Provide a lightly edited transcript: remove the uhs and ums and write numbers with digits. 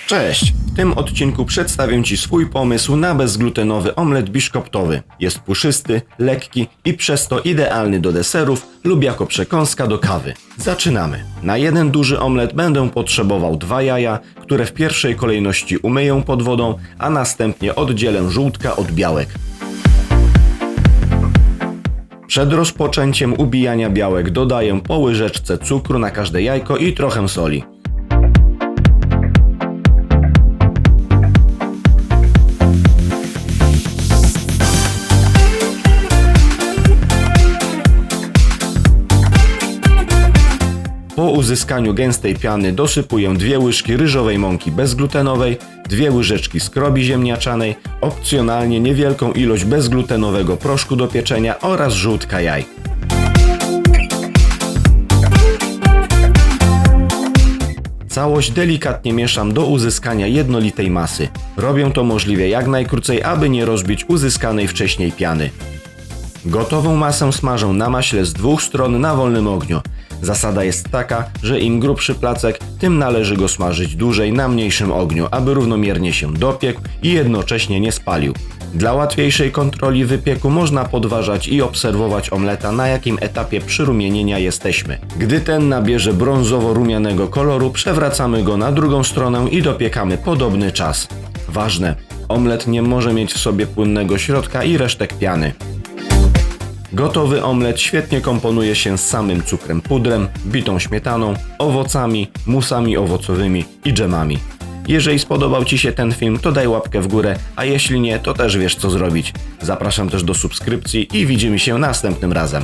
Cześć! W tym odcinku przedstawię Ci swój pomysł na bezglutenowy omlet biszkoptowy. Jest puszysty, lekki i przez to idealny do deserów lub jako przekąska do kawy. Zaczynamy! Na jeden duży omlet będę potrzebował 2 jaja, które w pierwszej kolejności umyję pod wodą, a następnie oddzielę żółtka od białek. Przed rozpoczęciem ubijania białek dodaję po łyżeczce cukru na każde jajko i trochę soli. Po uzyskaniu gęstej piany dosypuję 2 łyżki ryżowej mąki bezglutenowej, 2 łyżeczki skrobi ziemniaczanej, opcjonalnie niewielką ilość bezglutenowego proszku do pieczenia oraz żółtka jaj. Całość delikatnie mieszam do uzyskania jednolitej masy. Robię to możliwie jak najkrócej, aby nie rozbić uzyskanej wcześniej piany. Gotową masę smażę na maśle z 2 stron na wolnym ogniu. Zasada jest taka, że im grubszy placek, tym należy go smażyć dłużej na mniejszym ogniu, aby równomiernie się dopiekł i jednocześnie nie spalił. Dla łatwiejszej kontroli wypieku można podważać i obserwować omleta, na jakim etapie przyrumienienia jesteśmy. Gdy ten nabierze brązowo-rumianego koloru, przewracamy go na drugą stronę i dopiekamy podobny czas. Ważne, omlet nie może mieć w sobie płynnego środka i resztek piany. Gotowy omlet świetnie komponuje się z samym cukrem pudrem, bitą śmietaną, owocami, musami owocowymi i dżemami. Jeżeli spodobał Ci się ten film, to daj łapkę w górę, a jeśli nie, to też wiesz co zrobić. Zapraszam też do subskrypcji i widzimy się następnym razem.